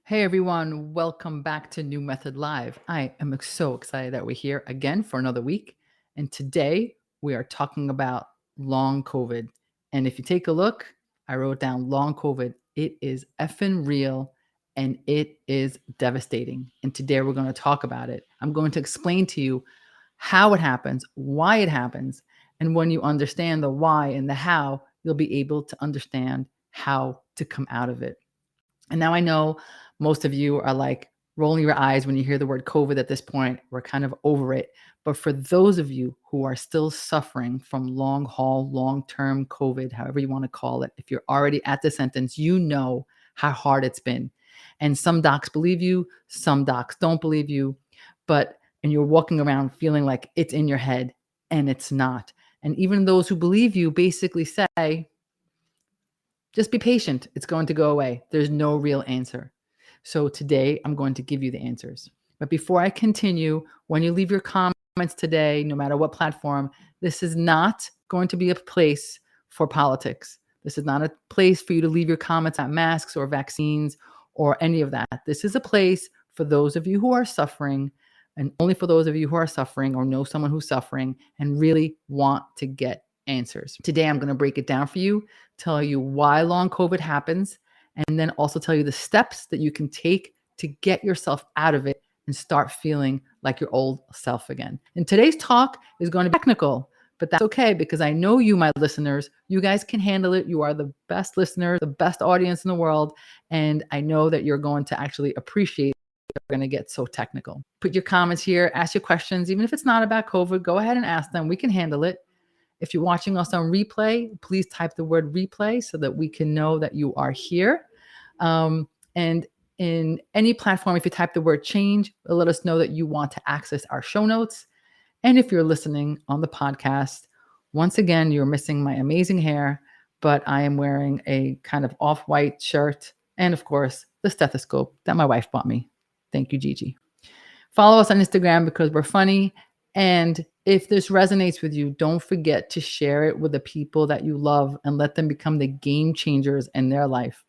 Hey everyone, welcome back to New Method Live. I am so excited that we're here again for another week. And today we are talking about long COVID. And if you take a look, I wrote down long COVID. It is effing real and it is devastating. And today we're going to talk about it. I'm going to explain to you how it happens, why it happens. And when you understand the why and the how, you'll be able to understand how to come out of it. And now I know most of you are like rolling your eyes when you hear the word COVID at this point. We're kind of over it. But for those of you who are still suffering from long haul, long term COVID, however you want to call it, if you're already at the sentence, you know how hard it's been. And some docs believe you, some docs don't believe you. And you're walking around feeling like it's in your head and it's not. And even those who believe you basically say, just be patient. It's going to go away. There's no real answer. So today I'm going to give you the answers. But before I continue, when you leave your comments today, no matter what platform, this is not going to be a place for politics. This is not a place for you to leave your comments on masks or vaccines or any of that. This is a place for those of you who are suffering, and only for those of you who are suffering or know someone who's suffering and really want to get answers. Today, I'm going to break it down for you, tell you why long COVID happens, and then also tell you the steps that you can take to get yourself out of it and start feeling like your old self again. And today's talk is going to be technical, but that's okay because I know you, my listeners, you guys can handle it. You are the best listeners, the best audience in the world. And I know that you're going to actually appreciate we're going to get so technical. Put your comments here, ask your questions. Even if it's not about COVID, go ahead and ask them. We can handle it. If you're watching us on replay, please type the word replay so that we can know that you are here. And in any platform, if you type the word change, it'll let us know that you want to access our show notes. And if you're listening on the podcast, once again, you're missing my amazing hair, but I am wearing a kind of off-white shirt and, of course, the stethoscope that my wife bought me. Thank you, Gigi. Follow us on Instagram because we're funny. And if this resonates with you, don't forget to share it with the people that you love and let them become the game changers in their life.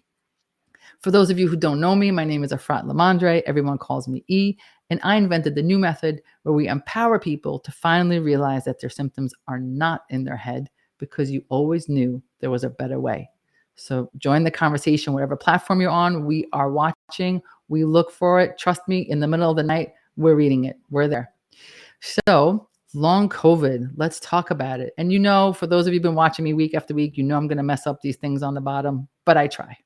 For those of you who don't know me, my name is Efrat Lamondre. Everyone calls me E. And I invented the new method where we empower people to finally realize that their symptoms are not in their head because you always knew there was a better way. So join the conversation, whatever platform you're on. We are watching. We look for it. Trust me, in the middle of the night, we're reading it. We're there. So long COVID, let's talk about it. And for those of you who've been watching me week after week, I'm going to mess up these things on the bottom, but I try.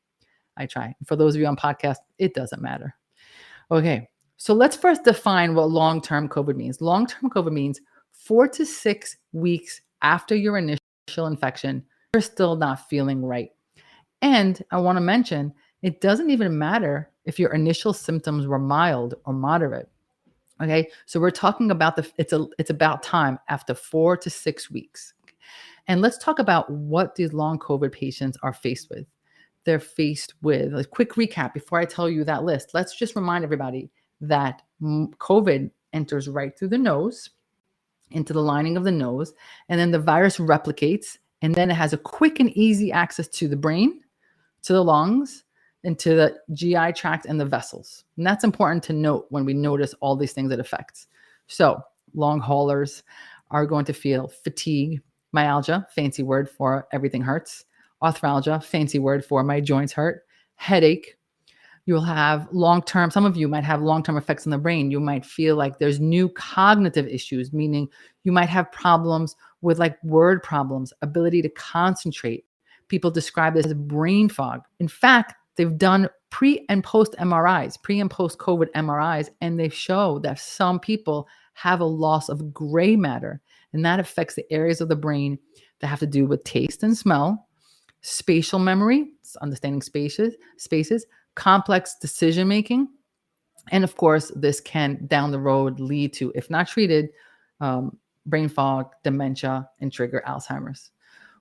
For those of you on podcast, it doesn't matter. Okay, so let's first define what long-term COVID means. Long-term COVID means 4 to 6 weeks after your initial infection, you're still not feeling right. And I want to mention, it doesn't even matter if your initial symptoms were mild or moderate. Okay, so we're talking about it's about time after 4 to 6 weeks. And let's talk about what these long COVID patients are faced with. They're faced with a quick recap before I tell you that list. Let's just remind everybody that COVID enters right through the nose, into the lining of the nose, and then the virus replicates, and then it has a quick and easy access to the brain, to the lungs, and to the GI tract and the vessels. And that's important to note when we notice all these things it affects. So long haulers are going to feel fatigue, myalgia, fancy word for everything hurts, arthralgia, fancy word for my joints hurt, headache. You'll have long-term, some of you might have long-term effects in the brain. You might feel like there's new cognitive issues, meaning you might have problems with like word problems, ability to concentrate. People describe this as brain fog. In fact, they've done pre and post MRIs, pre and post COVID MRIs, and they show that some people have a loss of gray matter, and that affects the areas of the brain that have to do with taste and smell, spatial memory, understanding spaces, complex decision making, and of course, this can down the road lead to, if not treated, brain fog, dementia, and trigger Alzheimer's.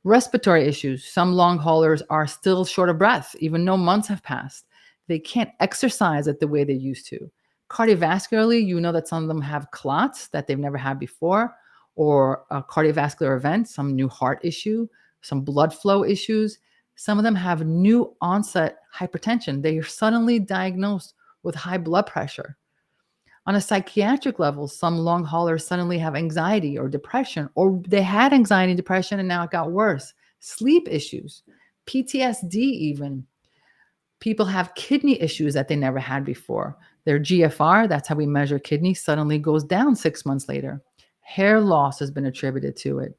Respiratory issues. Some long haulers are still short of breath, even though months have passed. They can't exercise at the way they used to. Cardiovascularly, that some of them have clots that they've never had before, or a cardiovascular event, some new heart issue, some blood flow issues. Some of them have new onset hypertension. They are suddenly diagnosed with high blood pressure. On a psychiatric level, some long haulers suddenly have anxiety or depression, or they had anxiety and depression and now it got worse. Sleep issues, PTSD, even. People have kidney issues that they never had before. Their GFR, that's how we measure kidney, suddenly goes down 6 months later. Hair loss has been attributed to it.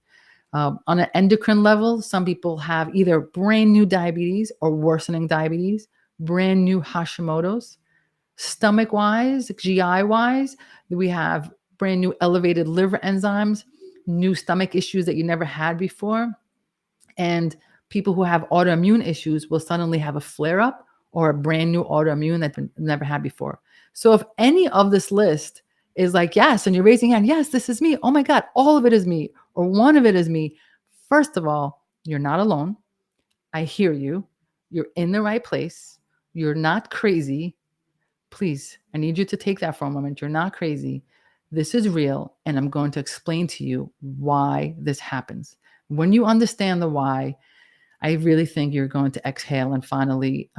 On an endocrine level, some people have either brand new diabetes or worsening diabetes, brand new Hashimoto's. Stomach wise, GI wise, we have brand new elevated liver enzymes, new stomach issues that you never had before. And people who have autoimmune issues will suddenly have a flare up or a brand new autoimmune that they never had before. So if any of this list is like, yes, and you're raising your hand, yes, this is me. Oh my God, all of it is me, or one of it is me. First of all, you're not alone. I hear you. You're in the right place. You're not crazy. Please, I need you to take that for a moment. You're not crazy. This is real, and I'm going to explain to you why this happens. When you understand the why, I really think you're going to exhale and finally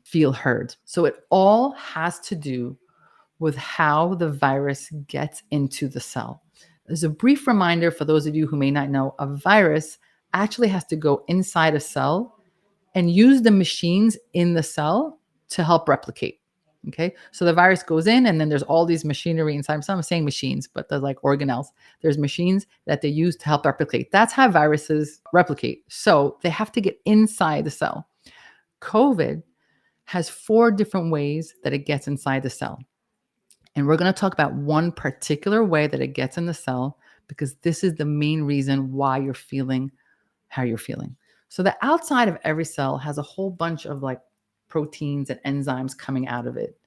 feel heard. So it all has to do with how the virus gets into the cell. As a brief reminder for those of you who may not know, a virus actually has to go inside a cell and use the machines in the cell to help replicate. Okay, so the virus goes in, and then there's all these machinery inside. I'm saying machines, but they're like organelles. There's machines that they use to help replicate. That's how viruses replicate. So they have to get inside the cell. COVID has 4 different ways that it gets inside the cell. And we're going to talk about one particular way that it gets in the cell, because this is the main reason why you're feeling how you're feeling. So the outside of every cell has a whole bunch of like proteins and enzymes coming out of it.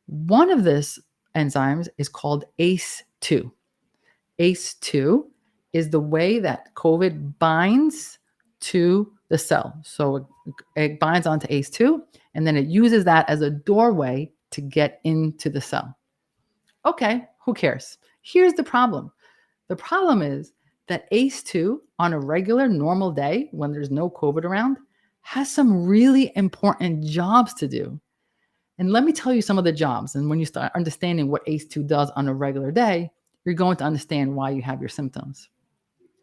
One of these enzymes is called ACE2. ACE2 is the way that COVID binds to the cell. So it binds onto ACE2, and then it uses that as a doorway to get into the cell. Okay, who cares? Here's the problem. The problem is that ACE2 on a regular normal day when there's no COVID around has some really important jobs to do. And let me tell you some of the jobs. And when you start understanding what ACE2 does on a regular day, you're going to understand why you have your symptoms.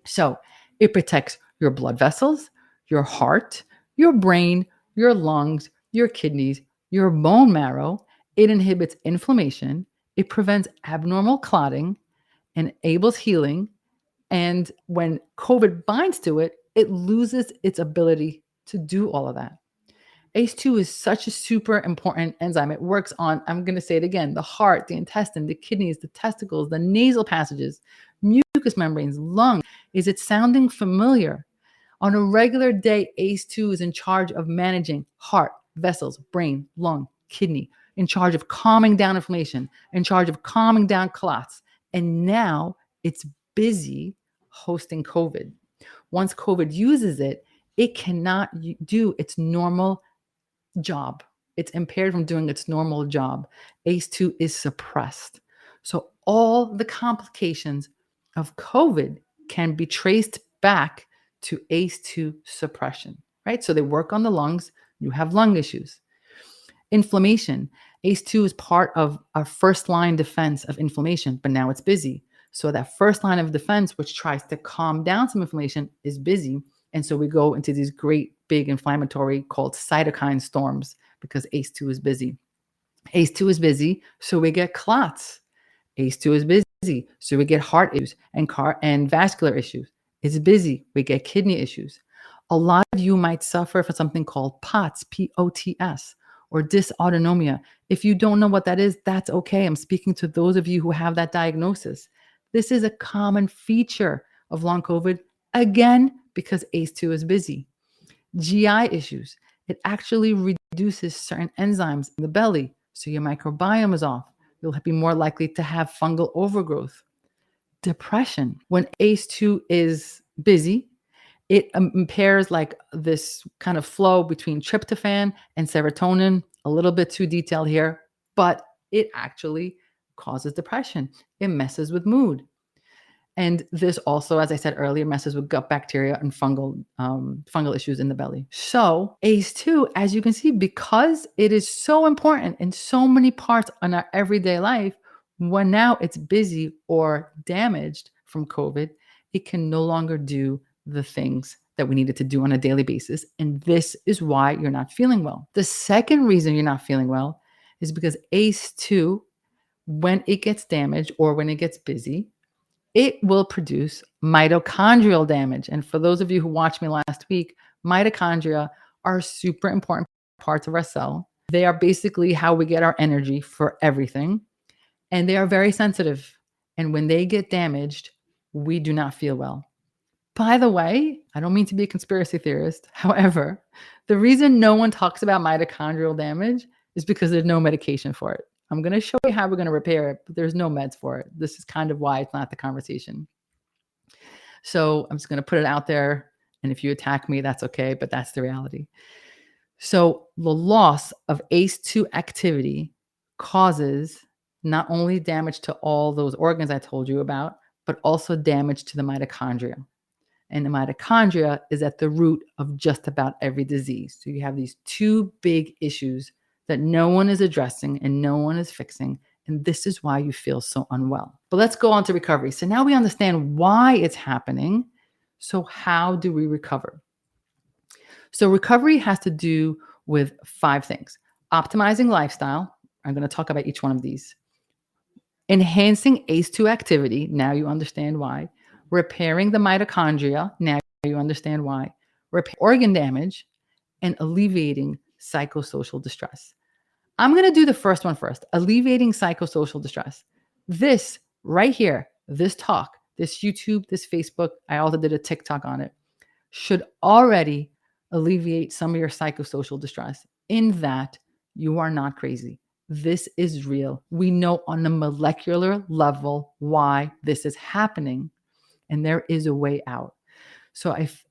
So it protects your blood vessels, your heart, your brain, your lungs, your kidneys, your bone marrow. It inhibits inflammation. It prevents abnormal clotting, enables healing. And when COVID binds to it, it loses its ability to do all of that. ACE2 is such a super important enzyme. It works on, I'm going to say it again, the heart, the intestine, the kidneys, the testicles, the nasal passages, mucous membranes, lungs. Is it sounding familiar? On a regular day, ACE2 is in charge of managing heart, vessels, brain, lung, kidney, in charge of calming down inflammation, in charge of calming down clots. And now it's busy hosting COVID. Once COVID uses it, it cannot do its normal job. It's impaired from doing its normal job. ACE2 is suppressed. So all the complications of COVID can be traced back to ACE2 suppression, right? So they work on the lungs. You have lung issues. Inflammation. ACE2 is part of our first line defense of inflammation, but now it's busy. So that first line of defense, which tries to calm down some inflammation, is busy. And so we go into these great big inflammatory called cytokine storms because ACE2 is busy. ACE2 is busy, so we get clots. ACE2 is busy, so we get heart issues and vascular issues. It's busy, we get kidney issues. A lot of you might suffer from something called POTS, P-O-T-S, or dysautonomia. If you don't know what that is, that's okay. I'm speaking to those of you who have that diagnosis. This is a common feature of long COVID, again, because ACE2 is busy. GI issues. It actually reduces certain enzymes in the belly, so your microbiome is off. You'll be more likely to have fungal overgrowth. Depression. When ACE2 is busy, it impairs like this kind of flow between tryptophan and serotonin. A little bit too detailed here, but it actually causes depression. It messes with mood. And this also, as I said earlier, messes with gut bacteria and fungal issues in the belly. So ACE2, as you can see, because it is so important in so many parts in our everyday life, when now it's busy or damaged from COVID, it can no longer do the things that we needed to do on a daily basis. And this is why you're not feeling well. The second reason you're not feeling well is because ACE2, when it gets damaged or when it gets busy, it will produce mitochondrial damage. And for those of you who watched me last week, mitochondria are super important parts of our cell. They are basically how we get our energy for everything. And they are very sensitive. And when they get damaged, we do not feel well. By the way, I don't mean to be a conspiracy theorist. However, the reason no one talks about mitochondrial damage is because there's no medication for it. I'm going to show you how we're going to repair it, but there's no meds for it. This is kind of why it's not the conversation. So I'm just going to put it out there. And if you attack me, that's okay, but that's the reality. So the loss of ACE2 activity causes not only damage to all those organs I told you about, but also damage to the mitochondria. And the mitochondria is at the root of just about every disease. So you have these two big issues that no one is addressing and no one is fixing. And this is why you feel so unwell. But let's go on to recovery. So now we understand why it's happening. So how do we recover? So recovery has to do with 5 things. Optimizing lifestyle. I'm going to talk about each one of these. Enhancing ACE2 activity. Now you understand why. Repairing the mitochondria. Now you understand why. Repair organ damage and alleviating psychosocial distress. I'm going to do the first one first. Alleviating psychosocial distress. This right here, this talk, this YouTube, this Facebook, I also did a TikTok on it, should already alleviate some of your psychosocial distress in that you are not crazy. This is real. We know on a molecular level why this is happening, and there is a way out. So if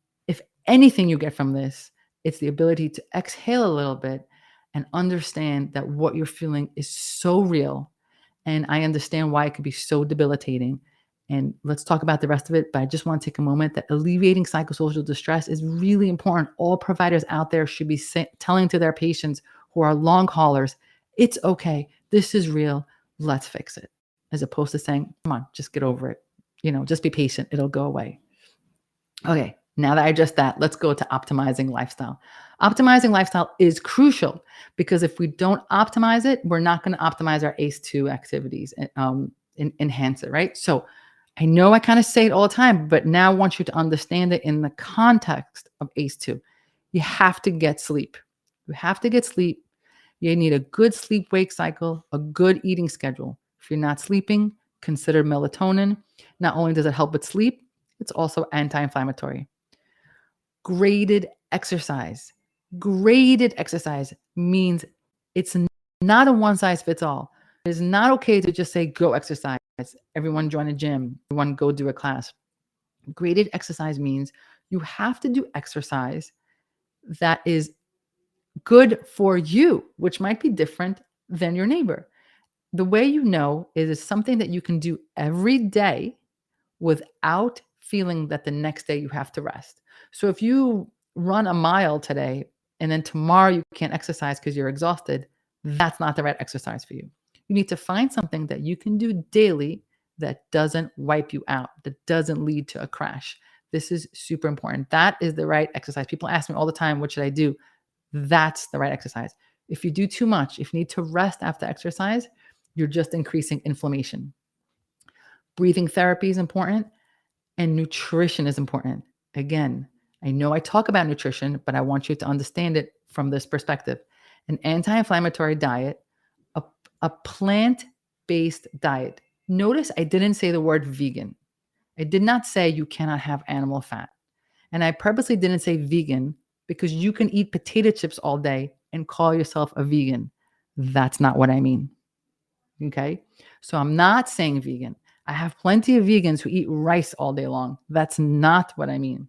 anything you get from this, it's the ability to exhale a little bit and understand that what you're feeling is so real. And I understand why it could be so debilitating. And let's talk about the rest of it. But I just want to take a moment that alleviating psychosocial distress is really important. All providers out there should be telling to their patients who are long haulers, it's okay. This is real. Let's fix it. As opposed to saying, come on, just get over it. Just be patient. It'll go away. Okay. Now that I addressed that, let's go to optimizing lifestyle. Optimizing lifestyle is crucial because if we don't optimize it, we're not going to optimize our ACE2 activities and enhance it, right? So I know I kind of say it all the time, but now I want you to understand it in the context of ACE2. You have to get sleep. You have to get sleep. You need a good sleep-wake cycle, a good eating schedule. If you're not sleeping, consider melatonin. Not only does it help with sleep, it's also anti-inflammatory. Graded exercise. Graded exercise means it's not a one-size-fits-all. It's not okay to just say, go exercise. Everyone join a gym. Everyone go do a class. Graded exercise means you have to do exercise that is good for you, which might be different than your neighbor. The way you know is it's something that you can do every day without feeling that the next day you have to rest. So if you run a mile today and then tomorrow you can't exercise because you're exhausted, that's not the right exercise for you. You need to find something that you can do daily that doesn't wipe you out, that doesn't lead to a crash. This is super important. That is the right exercise. People ask me all the time, what should I do? That's the right exercise. If you do too much, if you need to rest after exercise, you're just increasing inflammation. Breathing therapy is important and nutrition is important. Again, I know I talk about nutrition, but I want you to understand it from this perspective. An anti-inflammatory diet, a plant-based diet. Notice I didn't say the word vegan. I did not say you cannot have animal fat. And I purposely didn't say vegan because you can eat potato chips all day and call yourself a vegan. That's not what I mean. Okay? So I'm not saying vegan. I have plenty of vegans who eat rice all day long. That's not what I mean.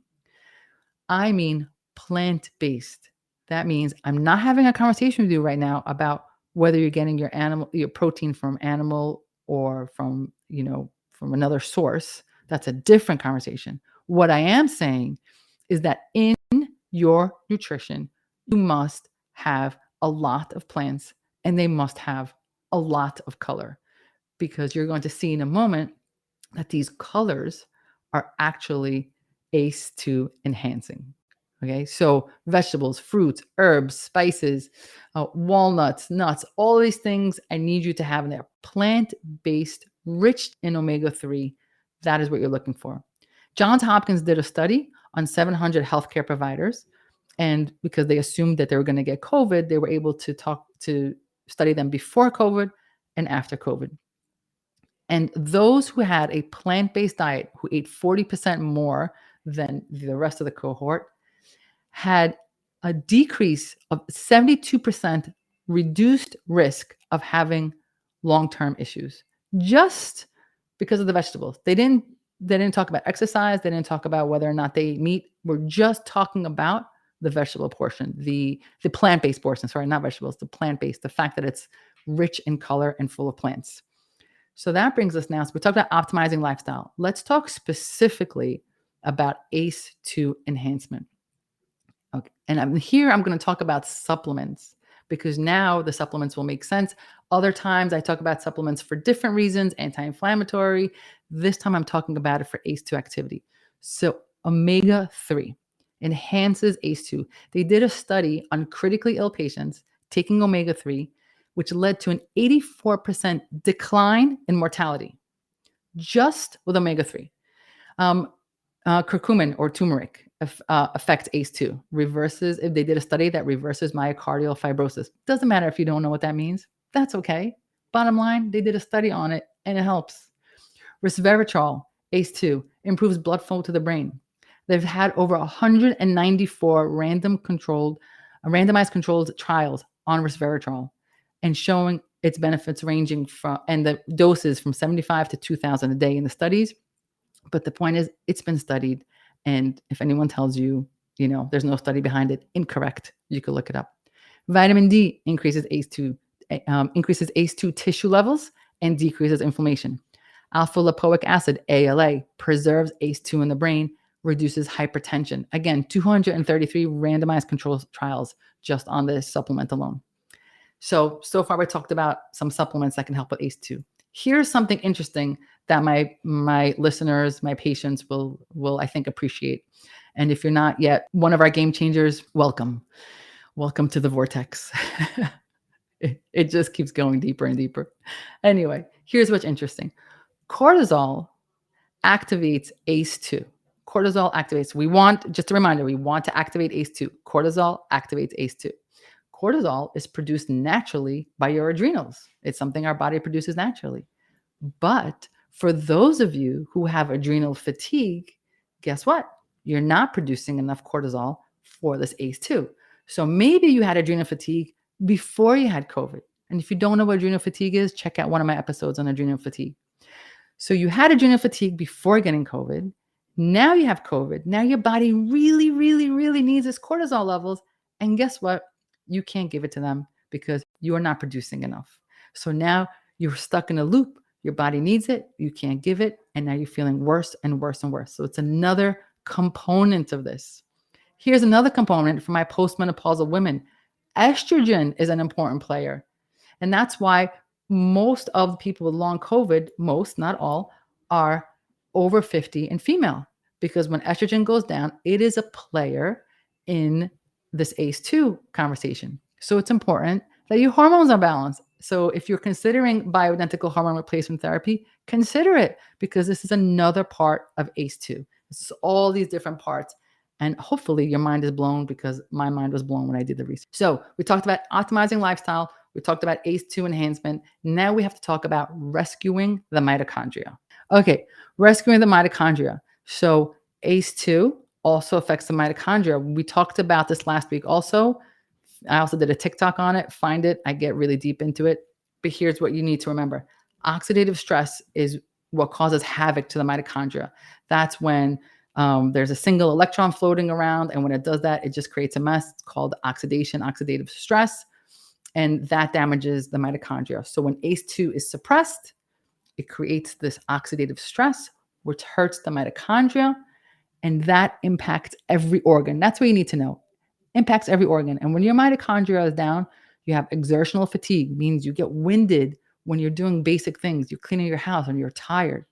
I mean plant-based. That means I'm not having a conversation with you right now about whether you're getting your protein from animal or from another source. That's a different conversation. What I am saying is that in your nutrition, you must have a lot of plants and they must have a lot of color, because you're going to see in a moment that these colors are actually ACE2 enhancing. Okay, so vegetables, fruits, herbs, spices, walnuts, nuts, all these things I need you to have in there. Plant based, rich in omega 3. That is what you're looking for. Johns Hopkins did a study on 700 healthcare providers. And because they assumed that they were going to get COVID, they were able to study them before COVID and after COVID. And those who had a plant based diet, who ate 40% more than the rest of the cohort, had a decrease of 72% reduced risk of having long-term issues, just because of the vegetables. They didn't talk about exercise, they didn't talk about whether or not they eat meat. We're just talking about the vegetable portion, the plant-based portion, sorry, not vegetables, the plant-based, the fact that it's rich in color and full of plants. So that brings us now, so we talked about optimizing lifestyle. Let's talk specifically about ACE2 enhancement. Okay. And I'm going to talk about supplements, because now the supplements will make sense. Other times I talk about supplements for different reasons, anti-inflammatory. This time I'm talking about it for ACE2 activity. So omega 3 enhances ACE2. They did a study on critically ill patients taking omega 3, which led to an 84% decline in mortality just with omega 3. Curcumin or turmeric affects ACE2, reverses, if they did a study that reverses myocardial fibrosis. Doesn't matter if you don't know what that means. That's okay. Bottom line, they did a study on it and it helps. Resveratrol, ACE2, improves blood flow to the brain. They've had over 194 randomized controlled trials on resveratrol and showing its benefits ranging from, and the doses from 75 to 2,000 a day in the studies. But the point is, it's been studied. And if anyone tells you, there's no study behind it, incorrect. You could look it up. Vitamin D increases ACE2 tissue levels and decreases inflammation. Alpha lipoic acid, ALA, preserves ACE2 in the brain, reduces hypertension. Again, 233 randomized controlled trials just on this supplement alone. So far we talked about some supplements that can help with ACE2. Here's something interesting that my listeners, my patients will I think appreciate. And if you're not yet one of our game changers, welcome to the vortex. It just keeps going deeper and deeper. Anyway, here's what's interesting. Cortisol activates ACE2. Cortisol activates, just a reminder, we want to activate ACE2. Cortisol activates ACE2. Cortisol is produced naturally by your adrenals. It's something our body produces naturally. But for those of you who have adrenal fatigue, guess what? You're not producing enough cortisol for this ACE2. So maybe you had adrenal fatigue before you had COVID. And if you don't know what adrenal fatigue is, check out one of my episodes on adrenal fatigue. So you had adrenal fatigue before getting COVID. Now you have COVID. Now your body really, really, really needs its cortisol levels. And guess what? You can't give it to them because you are not producing enough. So now you're stuck in a loop. Your body needs it. You can't give it. And now you're feeling worse and worse and worse. So it's another component of this. Here's another component for my postmenopausal women. Estrogen is an important player. And that's why most of the people with long COVID, most, not all, are over 50 and female. Because when estrogen goes down, it is a player in this ACE2 conversation. So it's important that your hormones are balanced. So if you're considering bioidentical hormone replacement therapy, consider it, because this is another part of ACE2. It's all these different parts. And hopefully your mind is blown, because my mind was blown when I did the research. So we talked about optimizing lifestyle. We talked about ACE2 enhancement. Now we have to talk about rescuing the mitochondria. Okay, rescuing the mitochondria. So ACE2 also affects the mitochondria. We talked about this last week also. I also did a TikTok on it. Find it. I get really deep into it. But here's what you need to remember. Oxidative stress is what causes havoc to the mitochondria. That's when there's a single electron floating around. And when it does that, it just creates a mess. It's called oxidative stress. And that damages the mitochondria. So when ACE2 is suppressed, it creates this oxidative stress which hurts the mitochondria, and that impacts every organ. That's what you need to know. Impacts every organ. And when your mitochondria is down, you have exertional fatigue, means you get winded when you're doing basic things. You're cleaning your house and you're tired.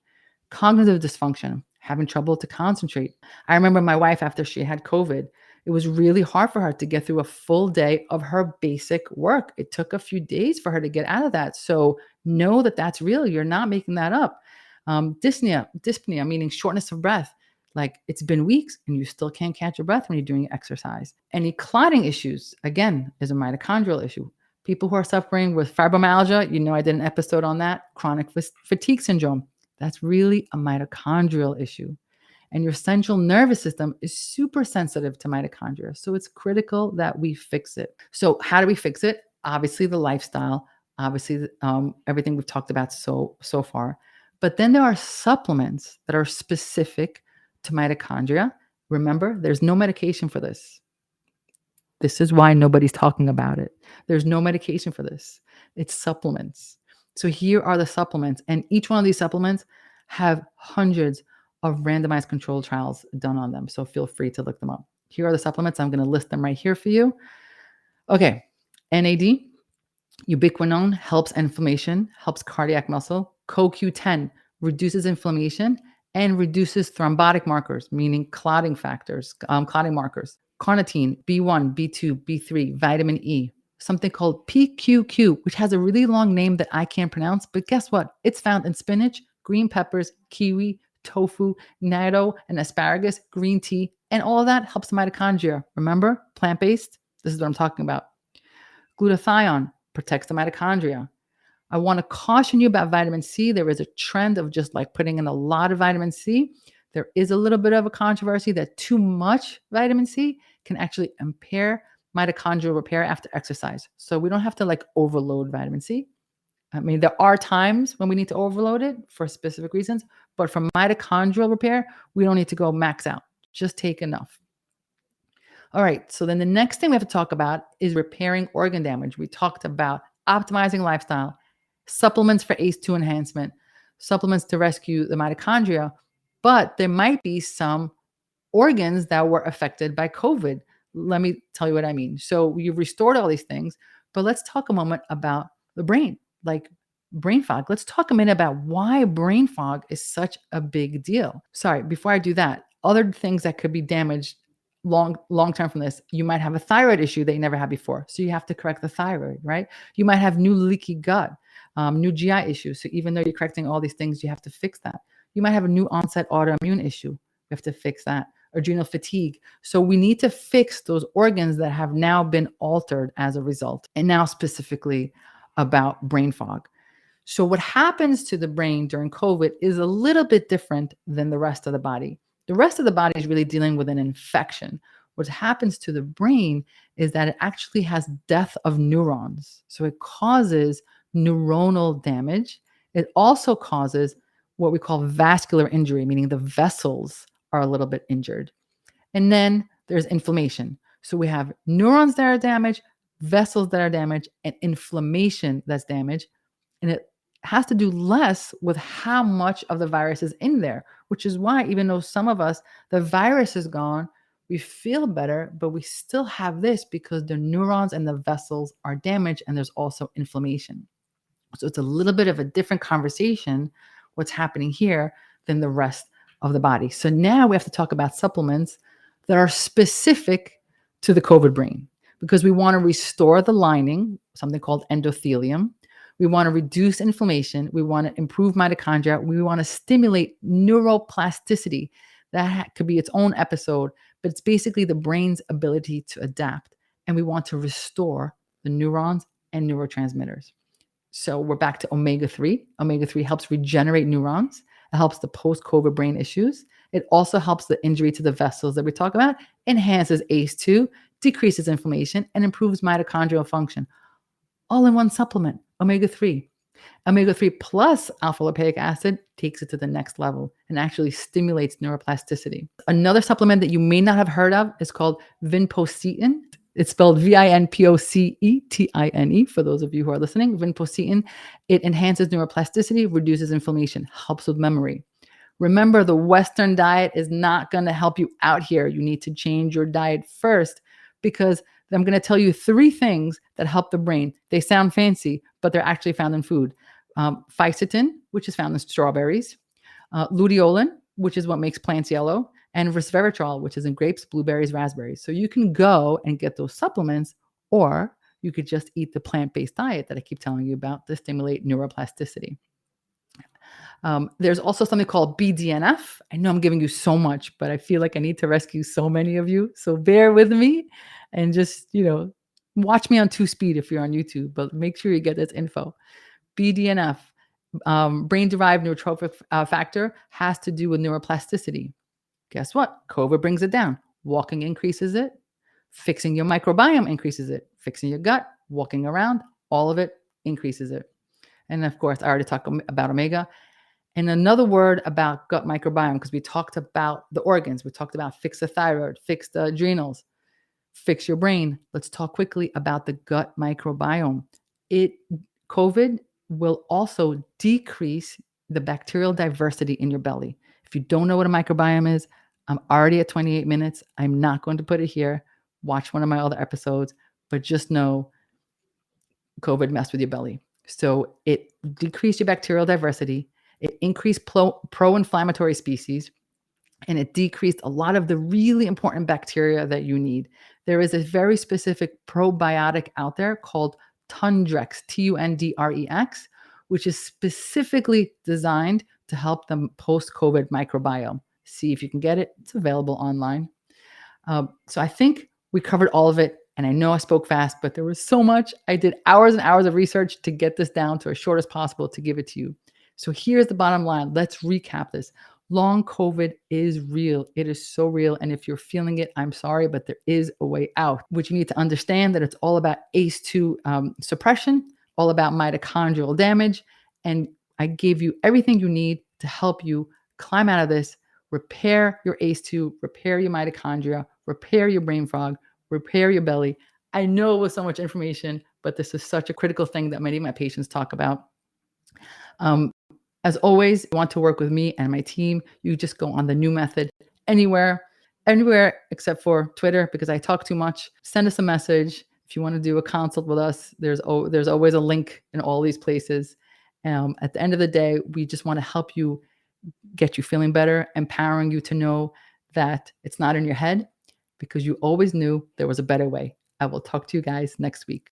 Cognitive dysfunction, having trouble to concentrate. I remember my wife, after she had COVID, it was really hard for her to get through a full day of her basic work. It took a few days for her to get out of that. So know that that's real. You're not making that up. Dyspnea, meaning shortness of breath. Like it's been weeks and you still can't catch your breath when you're doing exercise. Any clotting issues, again, is a mitochondrial issue. People who are suffering with fibromyalgia, I did an episode on that, chronic fatigue syndrome. That's really a mitochondrial issue. And your central nervous system is super sensitive to mitochondria. So it's critical that we fix it. So how do we fix it? Obviously, the lifestyle, obviously, everything we've talked about so far. But then there are supplements that are specific to mitochondria. Remember, there's no medication for this. This is why nobody's talking about it. There's no medication for this. It's supplements. So here are the supplements. And each one of these supplements have hundreds of randomized controlled trials done on them. So feel free to look them up. Here are the supplements. I'm going to list them right here for you. Okay. NAD, ubiquinone, helps inflammation, helps cardiac muscle. CoQ10 reduces inflammation and reduces thrombotic markers, meaning clotting factors, clotting markers. Carnitine, B1, B2, B3, vitamin E, something called PQQ, which has a really long name that I can't pronounce, but guess what? It's found in spinach, green peppers, kiwi, tofu, natto, and asparagus, green tea, and all of that helps the mitochondria. Remember, plant-based? This is what I'm talking about. Glutathione protects the mitochondria. I want to caution you about vitamin C. There is a trend of just like putting in a lot of vitamin C. There is a little bit of a controversy that too much vitamin C can actually impair mitochondrial repair after exercise. So we don't have to like overload vitamin C. I mean, there are times when we need to overload it for specific reasons, but for mitochondrial repair, we don't need to go max out. Just take enough. All right. So then the next thing we have to talk about is repairing organ damage. We talked about optimizing lifestyle, supplements for ACE2 enhancement, supplements to rescue the mitochondria, but there might be some organs that were affected by COVID. Let me tell you what I mean. So you've restored all these things, but let's talk a moment about the brain, like brain fog. Let's talk a minute about why brain fog is such a big deal. Sorry, before I do that, other things that could be damaged long term from this, you might have a thyroid issue that you never had before. So you have to correct the thyroid, right? You might have new leaky gut, new GI issues. So even though you're correcting all these things, you have to fix that. You might have a new onset autoimmune issue. We have to fix that. Adrenal fatigue. So we need to fix those organs that have now been altered as a result. And now specifically about brain fog. So what happens to the brain during COVID is a little bit different than the rest of the body. The rest of the body is really dealing with an infection. What happens to the brain is that it actually has death of neurons. So it causes neuronal damage. It also causes what we call vascular injury, meaning the vessels are a little bit injured. And then there's inflammation. So we have neurons that are damaged, vessels that are damaged, and inflammation that's damaged. And it has to do less with how much of the virus is in there, which is why even though some of us, the virus is gone, we feel better, but we still have this because the neurons and the vessels are damaged and there's also inflammation. So it's a little bit of a different conversation, what's happening here, than the rest of the body. So now we have to talk about supplements that are specific to the COVID brain because we want to restore the lining, something called endothelium. We want to reduce inflammation. We want to improve mitochondria. We want to stimulate neuroplasticity. That could be its own episode, but it's basically the brain's ability to adapt. And we want to restore the neurons and neurotransmitters. So we're back to omega-3. Omega-3 helps regenerate neurons. It helps the post-COVID brain issues. It also helps the injury to the vessels that we talk about, enhances ACE2, decreases inflammation, and improves mitochondrial function. All in one supplement, omega-3. Omega-3 plus alpha-lipoic acid takes it to the next level and actually stimulates neuroplasticity. Another supplement that you may not have heard of is called vinpocetine. It's spelled Vinpocetine for those of you who are listening. Vinpocetine. It enhances neuroplasticity, reduces inflammation, helps with memory. Remember, the Western diet is not going to help you out here. You need to change your diet first because I'm going to tell you three things that help the brain. They sound fancy, but they're actually found in food. Fisetin, which is found in strawberries, luteolin, which is what makes plants yellow, and resveratrol, which is in grapes, blueberries, raspberries. So you can go and get those supplements, or you could just eat the plant-based diet that I keep telling you about to stimulate neuroplasticity. There's also something called BDNF. I know I'm giving you so much, but I feel like I need to rescue so many of you. So bear with me and just, watch me on 2 speed if you're on YouTube, but make sure you get this info. BDNF, brain-derived neurotrophic factor, has to do with neuroplasticity. Guess what? COVID brings it down. Walking increases it. Fixing your microbiome increases it. Fixing your gut, walking around, all of it increases it. And of course, I already talked about omega. And another word about gut microbiome, because we talked about the organs. We talked about fix the thyroid, fix the adrenals, fix your brain. Let's talk quickly about the gut microbiome. COVID will also decrease the bacterial diversity in your belly. If you don't know what a microbiome is, I'm already at 28 minutes. I'm not going to put it here. Watch one of my other episodes, but just know COVID messed with your belly. So it decreased your bacterial diversity. It increased pro-inflammatory species, and it decreased a lot of the really important bacteria that you need. There is a very specific probiotic out there called Tundrex, Tundrex, which is specifically designed to help the post-COVID microbiome. See if you can get it. It's available online. So I think we covered all of it. And I know I spoke fast, but there was so much. I did hours and hours of research to get this down to as short as possible to give it to you. So here's the bottom line. Let's recap this. Long COVID is real. It is so real. And if you're feeling it, I'm sorry, but there is a way out. What you need to understand that it's all about ACE2 suppression, all about mitochondrial damage. And I gave you everything you need to help you climb out of this, repair your ACE2, repair your mitochondria, repair your brain fog, repair your belly. I know it was so much information, but this is such a critical thing that many of my patients talk about. As always, if you want to work with me and my team, you just go on the New Method anywhere except for Twitter because I talk too much. Send us a message. If you want to do a consult with us, there's always a link in all these places. At the end of the day, we just want to help you get you feeling better, empowering you to know that it's not in your head because you always knew there was a better way. I will talk to you guys next week.